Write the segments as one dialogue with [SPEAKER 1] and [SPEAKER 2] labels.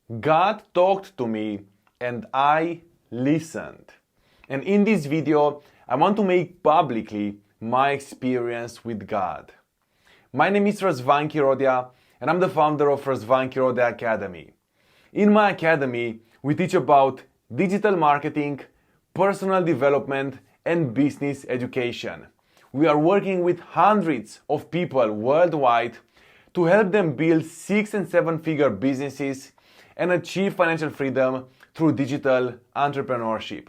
[SPEAKER 1] God talked to me and I listened. And in this video, I want to make publicly my experience with God. My name is Razvan Kirodia and I'm the founder of Razvan Kirodia Academy. In my academy, we teach about digital marketing, personal development, and business education. We are working with hundreds of people worldwide to help them build 6- and 7-figure businesses and achieve financial freedom through digital entrepreneurship.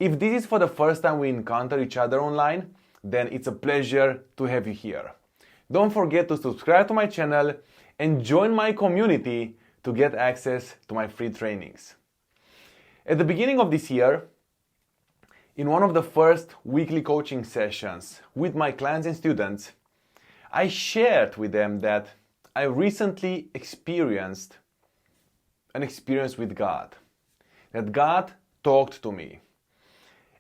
[SPEAKER 1] If this is for the first time we encounter each other online, then it's a pleasure to have you here. Don't forget to subscribe to my channel and join my community to get access to my free trainings. At the beginning of this year, in one of the first weekly coaching sessions with my clients and students, I shared with them that I recently experienced an experience with God, that God talked to me.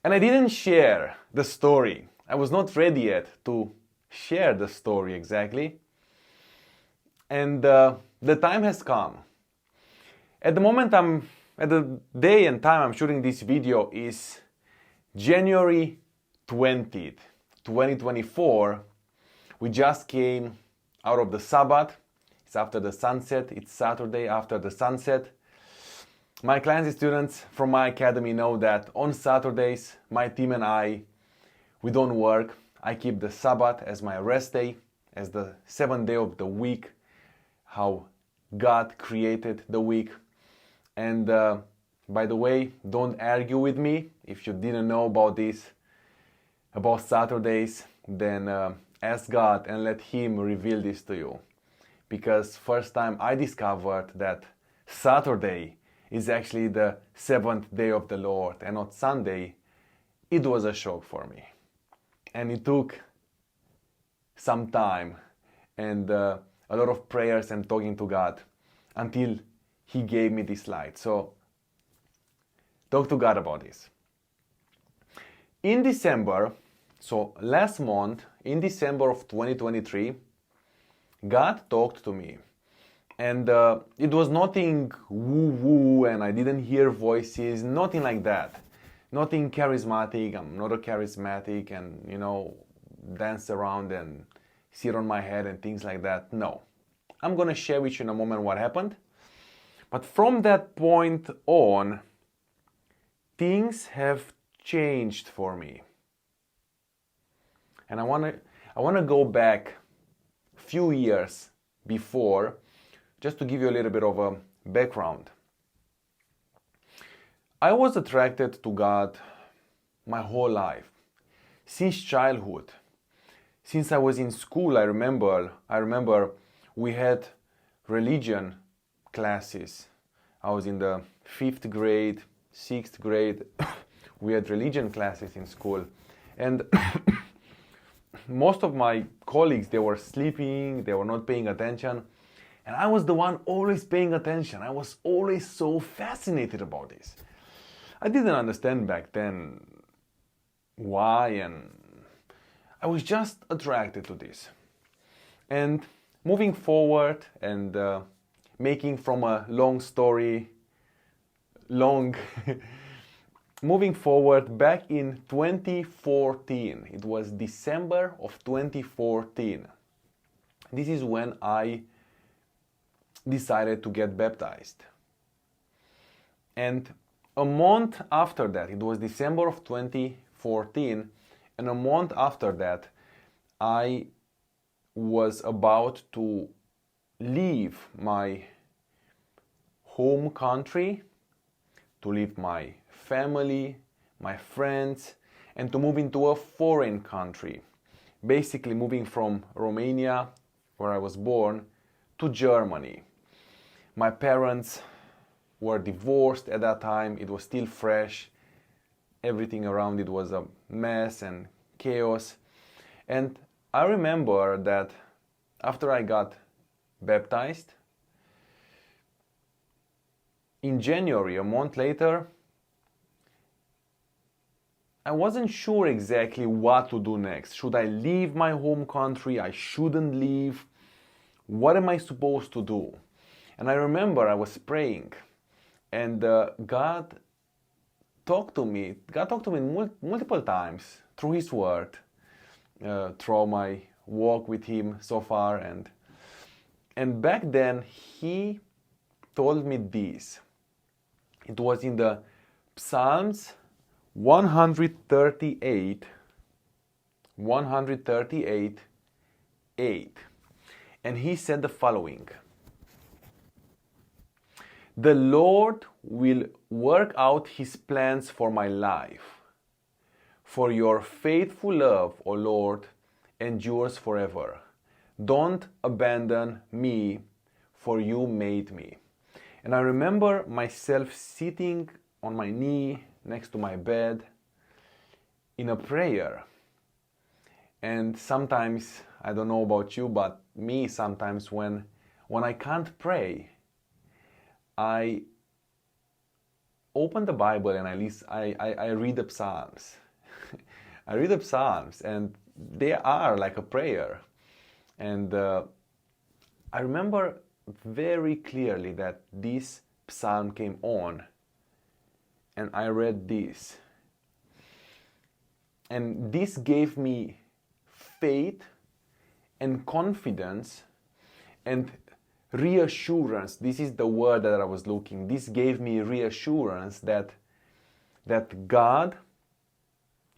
[SPEAKER 1] And I didn't share the story. I was not ready yet to share the story exactly. And the time has come. At the day and time I'm shooting this video is January 20th, 2024. We just came out of the Sabbath. It's after the sunset. It's Saturday after the sunset. My clients and students from my academy know that on Saturdays, my team and I, we don't work. I keep the Sabbath as my rest day, as the 7th day of the week, how God created the week. And by the way, don't argue with me. If you didn't know about this, about Saturdays, then ask God and let Him reveal this to you. Because first time I discovered that Saturday is actually the 7th day of the Lord and not Sunday, it was a shock for me. And it took some time and a lot of prayers and talking to God until He gave me this light. So talk to God about this. In December, so last month, in December of 2023, God talked to me. And it was nothing woo-woo and I didn't hear voices, nothing like that. Nothing charismatic. I'm not a charismatic and, dance around and sit on my head and things like that. No. I'm going to share with you in a moment what happened. But from that point on, things have changed for me. And I want to go back a few years before, just to give you a little bit of a background. I was attracted to God my whole life, since childhood. Since I was in school, I remember we had religion classes. I was in the 5th grade, 6th grade. We had religion classes in school. And most of my colleagues, they were sleeping, they were not paying attention. And I was the one always paying attention. I was always so fascinated about this. I didn't understand back then why, and I was just attracted to this. And moving forward and making from a long story long, moving forward, back in 2014, it was December of 2014. This is when I decided to get baptized. And a month after that, it was December of 2014, and a month after that, I was about to leave my home country, to leave my family, my friends, and to move into a foreign country. Basically moving from Romania, where I was born, to Germany. My parents were divorced at that time. It was still fresh. Everything around it was a mess and chaos. And I remember that after I got baptized, in January, a month later, I wasn't sure exactly what to do next. Should I leave my home country? I shouldn't leave. What am I supposed to do? And I remember I was praying, and God talked to me. God talked to me multiple times through His Word, through my walk with Him so far. And back then, He told me this. It was in the Psalms 138, 8. And He said the following: "The Lord will work out His plans for my life. For your faithful love, O Lord, endures forever. Don't abandon me, for you made me." And I remember myself sitting on my knee next to my bed in a prayer. And sometimes, I don't know about you, but me sometimes when I can't pray, I open the Bible and I read the Psalms. I read the Psalms, and they are like a prayer. And I remember very clearly that this psalm came on, and I read this. And this gave me faith and confidence and reassurance. This is the word that I was looking. This gave me reassurance that God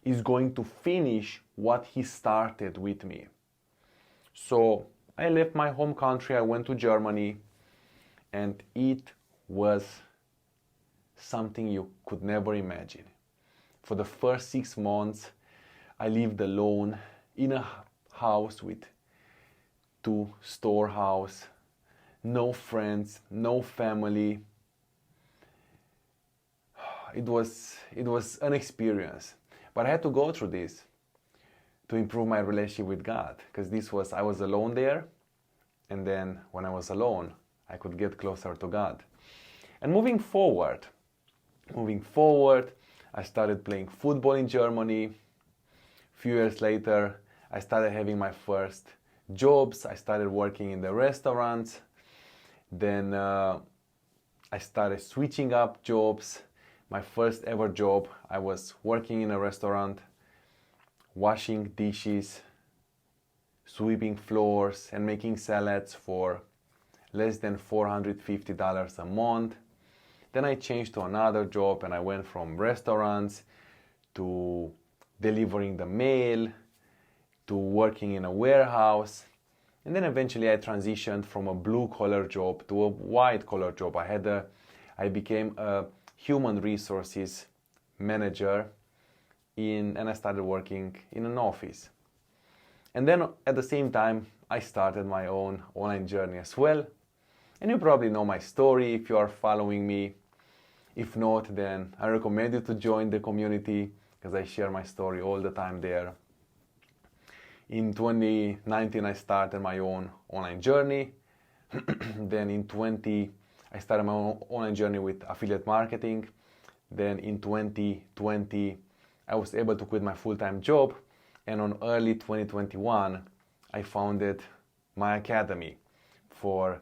[SPEAKER 1] is going to finish what He started with me. So I left my home country, I went to Germany, and it was something you could never imagine. For the first 6 months, I lived alone in a house with 2 storehouse, no friends, no family. It was an experience, but I had to go through this to improve my relationship with God, because I was alone there, and then when I was alone, I could get closer to God. And moving forward, I started playing football in Germany. A few years later, I started having my first jobs. I started working in the restaurants. Then I started switching up jobs. My first ever job, I was working in a restaurant, washing dishes, sweeping floors, and making salads for less than $450 a month. Then I changed to another job, and I went from restaurants to delivering the mail to working in a warehouse. And then eventually I transitioned from a blue-collar job to a white-collar job. I became a human resources manager and I started working in an office. And then at the same time, I started my own online journey as well. And you probably know my story if you are following me. If not, then I recommend you to join the community, because I share my story all the time there. In 2019, I started my own online journey. Then in 2020, I started my own online journey with affiliate marketing. Then in 2020, I was able to quit my full-time job. And on early 2021, I founded my academy for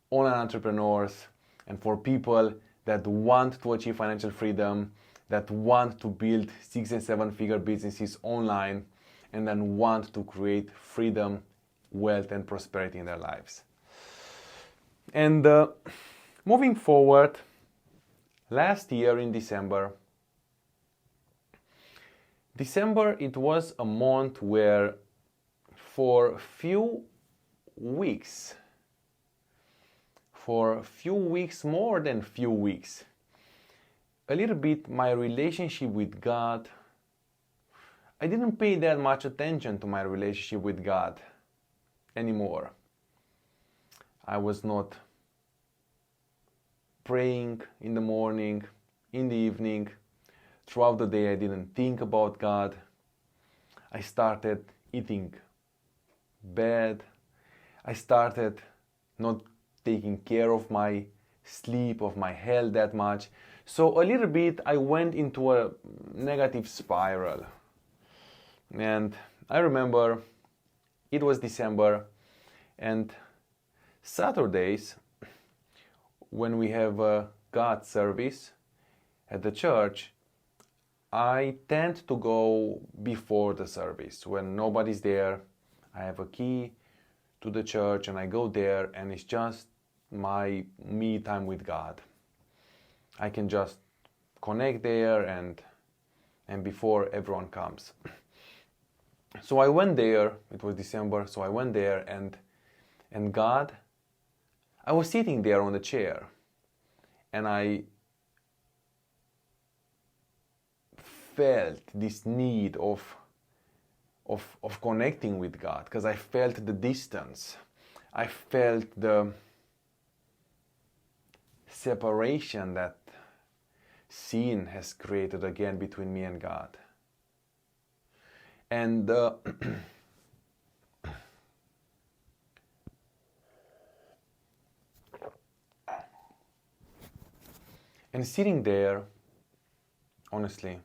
[SPEAKER 1] online entrepreneurs and for people that want to achieve financial freedom, that want to build 6- and 7-figure businesses online, and then want to create freedom, wealth, and prosperity in their lives. And moving forward, last year in December, it was a month where for a few weeks, more than few weeks, a little bit my relationship with God, I didn't pay that much attention to my relationship with God anymore. I was not praying in the morning, in the evening. Throughout the day, I didn't think about God. I started eating bad. I started not taking care of my sleep, of my health that much. So a little bit, I went into a negative spiral. And I remember it was December, and Saturdays when we have a God service at the church, I tend to go before the service. When nobody's there, I have a key to the church and I go there, and it's just my me time with God. I can just connect there and before everyone comes. So I went there, it was December, so I went there and God, I was sitting there on the chair and I felt this need of connecting with God, because I felt the distance. I felt the separation that sin has created again between me and God. And and sitting there, honestly,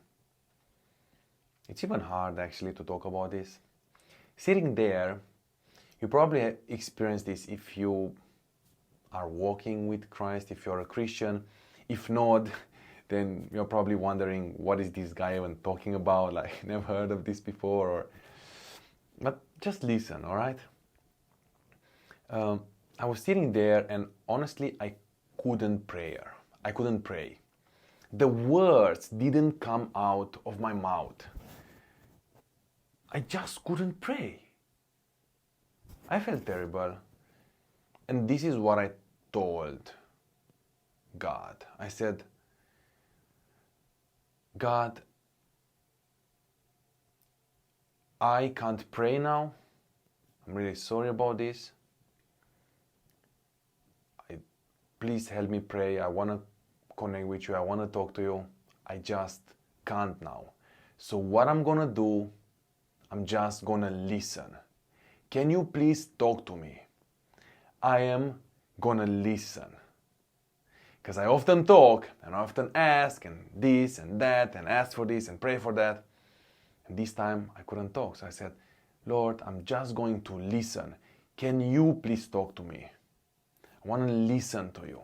[SPEAKER 1] it's even hard actually to talk about this. Sitting there, you probably experience this if you are walking with Christ, if you're a Christian. If not, then you're probably wondering, what is this guy even talking about? Like, never heard of this before. But just listen, all right? I was sitting there and honestly, I couldn't pray. I couldn't pray. The words didn't come out of my mouth. I just couldn't pray. I felt terrible. And this is what I told God. I said, God, I can't pray now. I'm really sorry about this. Please help me pray. I want to connect with you. I want to talk to you. I just can't now. So what I'm going to do, I'm just going to listen. Can you please talk to me? I am going to listen. Because I often talk and I often ask and this and that and ask for this and pray for that. And this time I couldn't talk. So I said, Lord, I'm just going to listen. Can you please talk to me? I want to listen to you.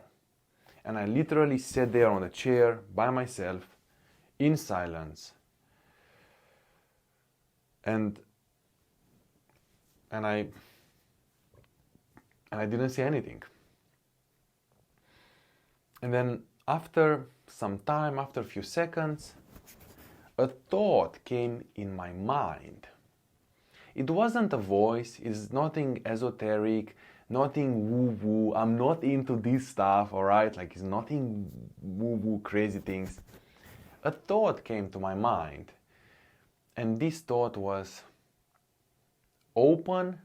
[SPEAKER 1] And I literally sat there on a chair by myself in silence. And I didn't say anything. And then after some time, after a few seconds, a thought came in my mind. It wasn't a voice, it's nothing esoteric, nothing woo-woo. I'm not into this stuff, alright? Like, it's nothing woo-woo, crazy things. A thought came to my mind. And this thought was, open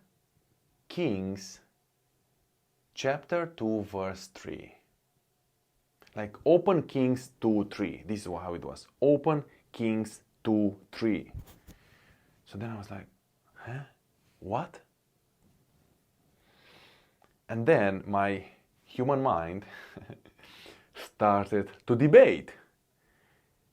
[SPEAKER 1] Kings chapter 2 verse 3. Like, open Kings 2:3. This is how it was. Open Kings 2:3. So then I was like, huh? What? And then my human mind started to debate.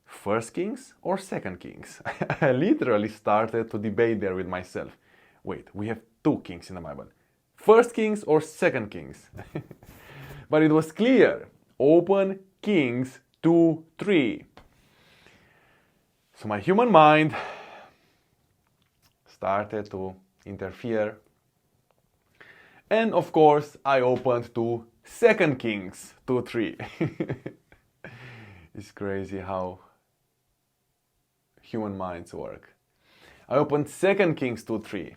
[SPEAKER 1] First Kings or Second Kings? I literally started to debate there with myself. Wait, we have two kings in the Bible. First Kings or Second Kings? But it was clear. Open Kings 2:3. So my human mind started to interfere. And of course, I opened to Second Kings 2:3. It's crazy how human minds work. I opened Second Kings 2:3.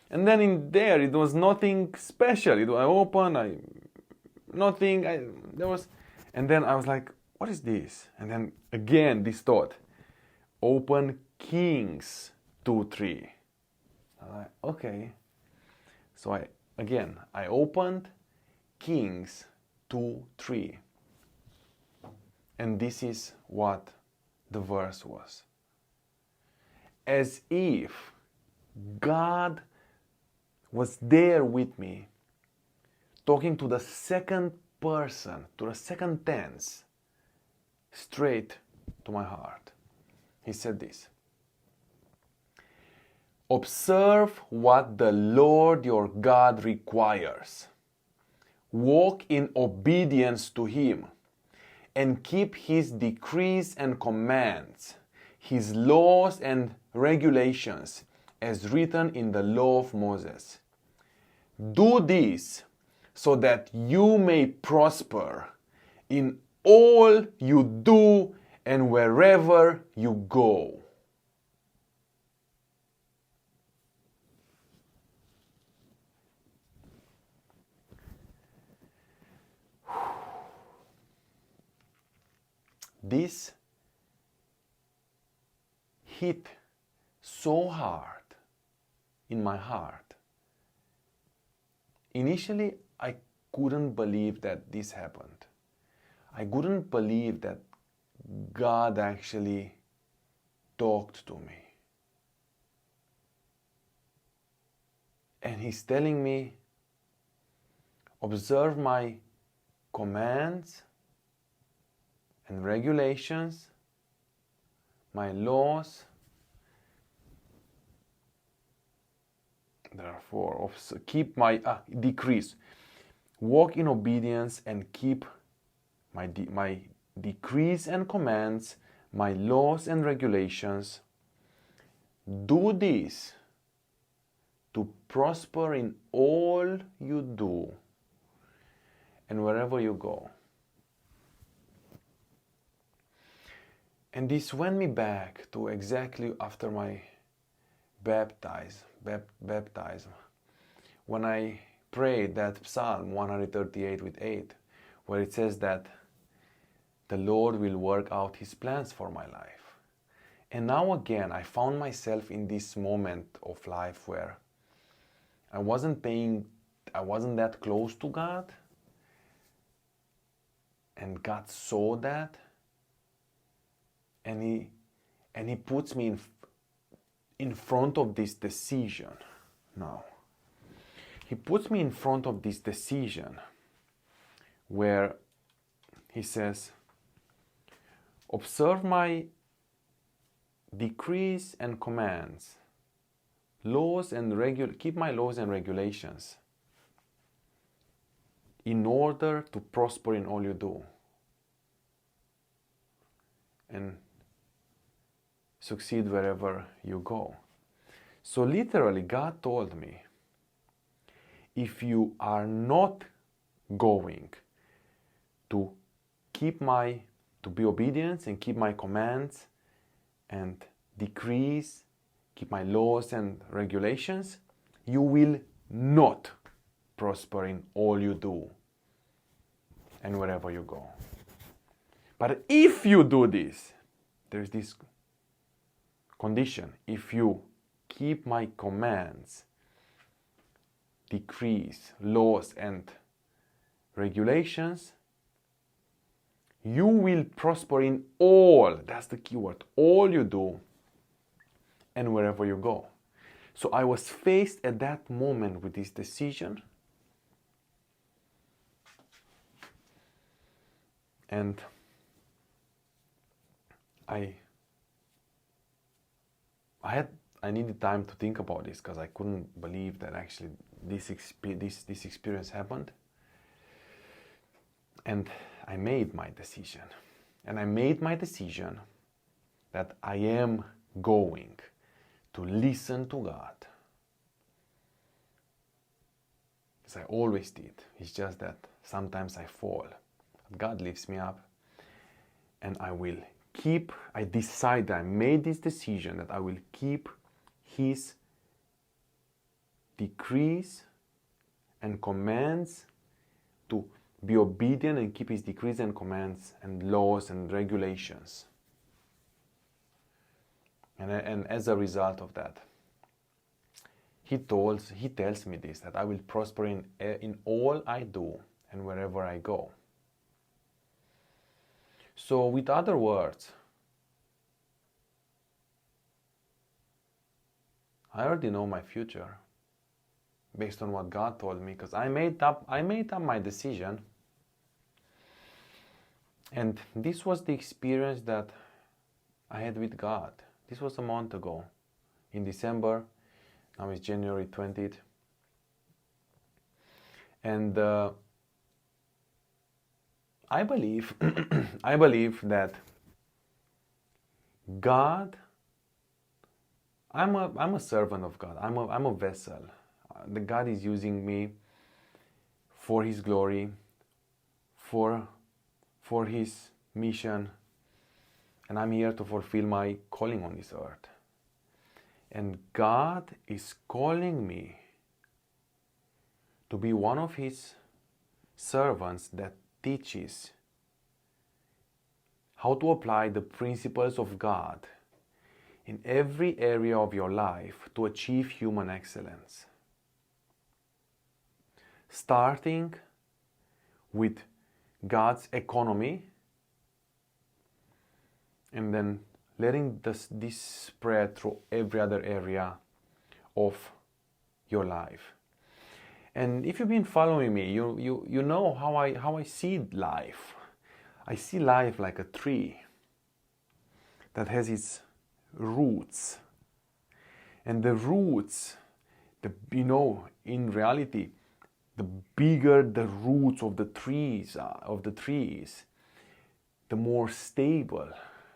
[SPEAKER 1] And then in there, it was nothing special. I opened, and then I was like, what is this? And then again, this thought, open Kings 2:3. I'm like, okay. So I opened Kings 2:3. And this is what the verse was. As if God was there with me, talking to the second person, to the second tense, straight to my heart. He said this: observe what the Lord your God requires. walk in obedience to Him, and keep His decrees and commands, His laws and regulations, as written in the law of Moses. Do this so that you may prosper in all you do and wherever you go. This hit so hard in my heart. Initially, I couldn't believe that this happened. I couldn't believe that God actually talked to me. And He's telling me, observe my commands and regulations, my laws. Therefore, keep my decrees. Walk in obedience and keep my decrees and commands, my laws and regulations. Do this to prosper in all you do and wherever you go. And this went me back to exactly after my baptism, when I prayed that Psalm 138 with 8, where it says that the Lord will work out His plans for my life. And now again, I found myself in this moment of life where I wasn't that close to God, and God saw that, and He puts me in front of this decision now. He puts me in front of this decision where He says, observe my decrees and commands, keep my laws and regulations in order to prosper in all you do and succeed wherever you go. So literally, God told me, if you are not going to be obedient and keep my commands and decrees, keep my laws and regulations, you will not prosper in all you do and wherever you go. But if you do this, there's this condition. If you keep my commands, decrees, laws, and regulations, you will prosper in all, that's the key word, all you do and wherever you go. So I was faced at that moment with this decision, and I needed time to think about this, because I couldn't believe that actually this experience happened. And I made my decision. And I made my decision that I am going to listen to God. As I always did. It's just that sometimes I fall. God lifts me up. And I made this decision that I will keep His decrees and commands, to be obedient and keep His decrees and commands and laws and regulations. And as a result of that, He tells me this, that I will prosper in all I do and wherever I go. So with other words, I already know my future based on what God told me, because I made up my decision. And this was the experience that I had with God. This was a month ago, in December. Now it's January 20th. And I believe, I believe that God, I'm a servant of God. I'm a vessel. The God is using me for His glory, for His mission, and I'm here to fulfill my calling on this earth. And God is calling me to be one of His servants that teaches how to apply the principles of God in every area of your life to achieve human excellence. Starting with God's economy and then letting this spread through every other area of your life. And if you've been following me, you know how I see life. I see life like a tree that has its roots. And the roots, in reality, the bigger the roots of the trees the more stable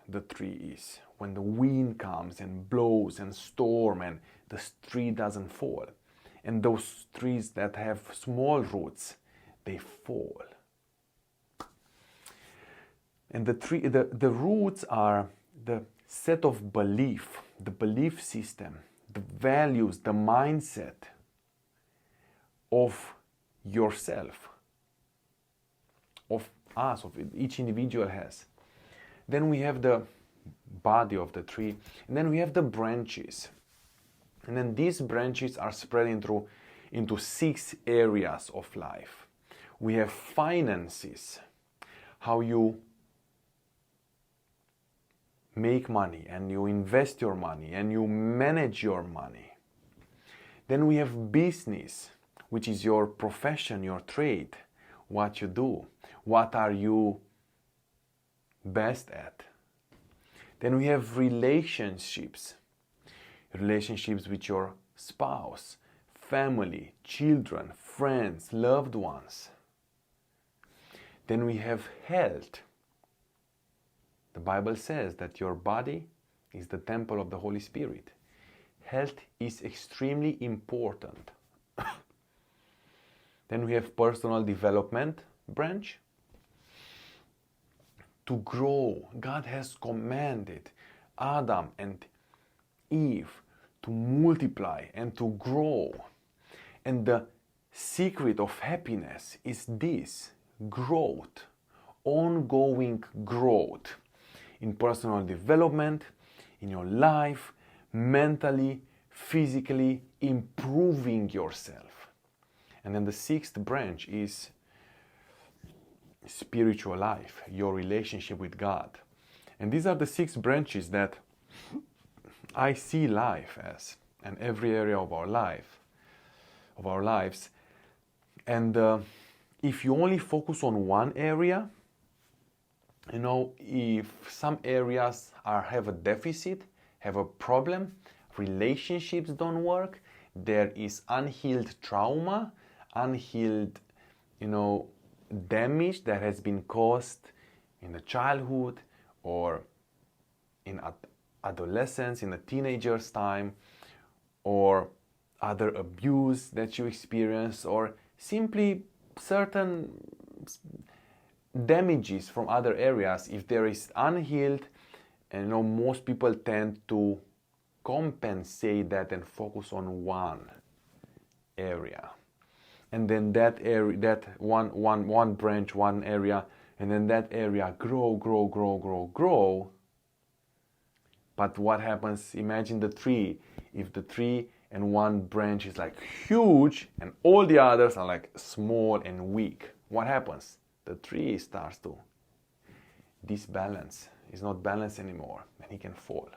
[SPEAKER 1] the tree is. When the wind comes and blows and storm and the tree doesn't fall. And those trees that have small roots, they fall. And the roots are the set of belief, the belief system, the values, the mindset of yourself, of us, of each individual has. Then we have the body of the tree, and then we have the branches. And then these branches are spreading into 6 areas of life. We have finances, how you make money and you invest your money and you manage your money. Then we have business, which is your profession, your trade, what you do, what are you best at. Then we have relationships with your spouse, family, children, friends, loved ones. Then we have health. The Bible says that your body is the temple of the Holy Spirit. Health is extremely important. Then we have personal development branch. To grow, God has commanded Adam and Eve to multiply and to grow. And the secret of happiness is this: growth, ongoing growth in personal development, in your life, mentally, physically, improving yourself. And then the 6th branch is spiritual life, your relationship with God. And these are the 6 branches that I see life as, and every area of our lives. And if you only focus on one area, if some areas have a deficit, have a problem, relationships don't work, there is unhealed trauma, unhealed, damage that has been caused in the childhood or in adolescence, in the teenager's time, or other abuse that you experience, or simply certain damages from other areas. If there is unhealed, and most people tend to compensate that and focus on one area, and then that area, that one branch, one area, and then that area grow. But what happens? Imagine the tree. If the tree and one branch is like huge and all the others are like small and weak, what happens? The tree starts to disbalance. It's not balanced anymore, and he can fall.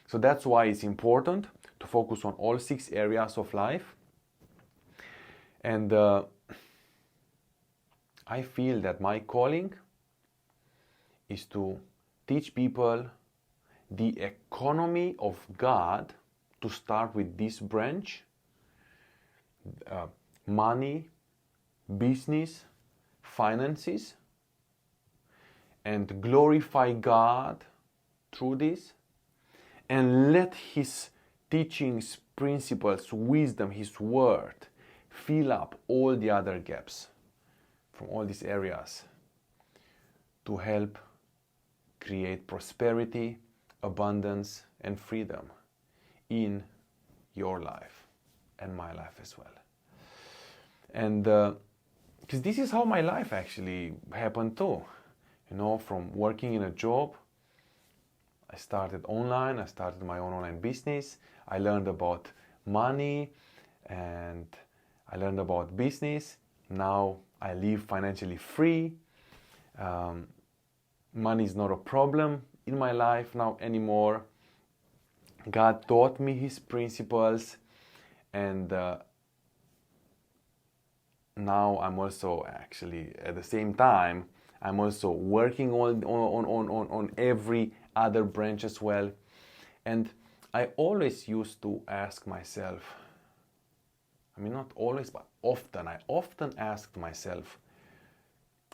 [SPEAKER 1] So that's why it's important to focus on all 6 areas of life. And I feel that my calling is to teach people the economy of God, to start with this branch: money, business, finances, and glorify God through this, and let His teachings, principles, wisdom, His word fill up all the other gaps from all these areas to help create prosperity, abundance, and freedom in your life and my life as well. And because this is how my life actually happened too. You know, from working in a job, I started online, I started my own online business, I learned about money and I learned about business. Now I live financially free. Money is not a problem in my life now anymore. God taught me His principles, and now I'm also actually at the same time I'm also working on every other branch as well. And I always used to ask myself, I mean not always but often, I often asked myself,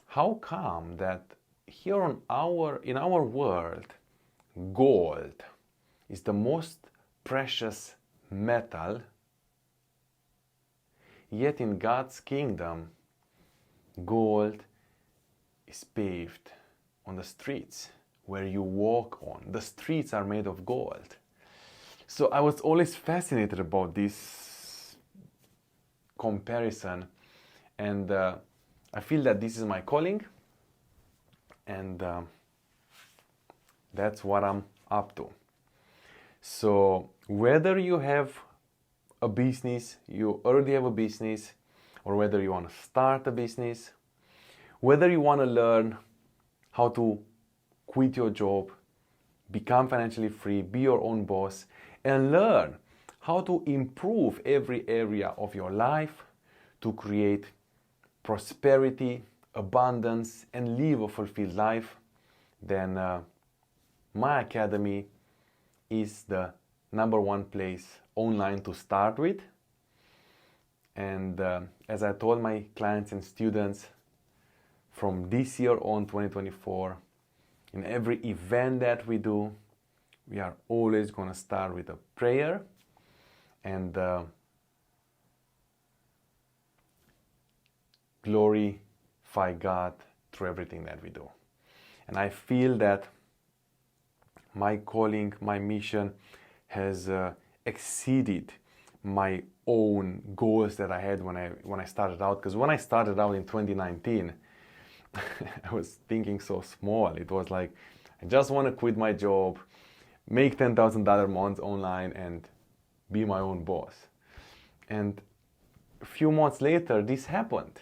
[SPEAKER 1] how come that here in our world, gold is the most precious metal, yet in God's kingdom, gold is paved on the streets where you walk on. The streets are made of gold. So I was always fascinated about this comparison, and I feel that this is my calling, and that's what I'm up to. So whether you have a business, you already have a business, or whether you want to start a business, whether you want to learn how to quit your job, become financially free, be your own boss, and learn how to improve every area of your life to create prosperity, abundance, and live a fulfilled life, then my academy is the #1 place online to start with. And as I told my clients and students, from this year on, 2024, in every event that we do, we are always going to start with a prayer and glorify God through everything that we do. And I feel that my calling, my mission has exceeded my own goals that I had when I started out. Because when I started out in 2019, I was thinking so small. It was like, I just want to quit my job, make $10,000 a month online, and be my own boss. And a few months later, this happened.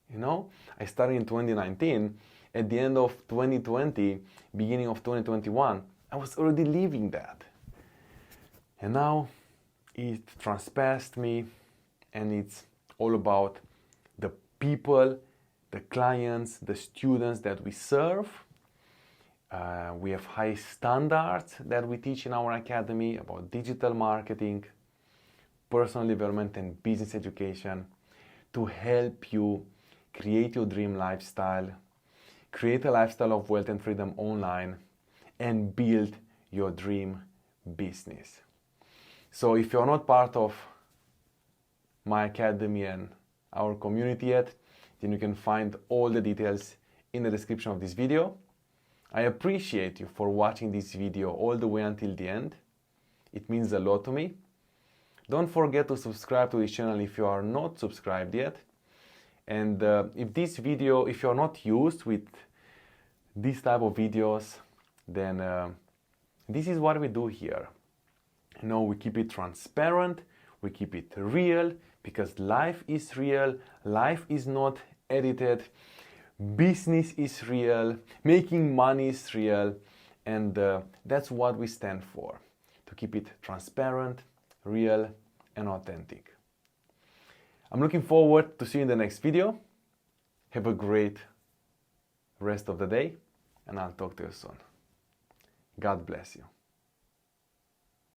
[SPEAKER 1] You know, I started in 2019. At the end of 2020, beginning of 2021, I was already living that. And now it transpassed me, and it's all about the people, the clients, the students that we serve. We have high standards that we teach in our academy about digital marketing, personal development, and business education to help you create your dream lifestyle, create a lifestyle of wealth and freedom online, and build your dream business. So if you're not part of my academy and our community yet, then you can find all the details in the description of this video. I appreciate you for watching this video all the way until the end. It means a lot to me. Don't forget to subscribe to this channel if you are not subscribed yet. And if you're not used with this type of videos, then this is what we do here. You know, we keep it transparent, we keep it real, because life is real, life is not edited, business is real, making money is real, and that's what we stand for, to keep it transparent, real, and authentic. I'm looking forward to see you in the next video. Have a great rest of the day, and I'll talk to you soon. God bless you.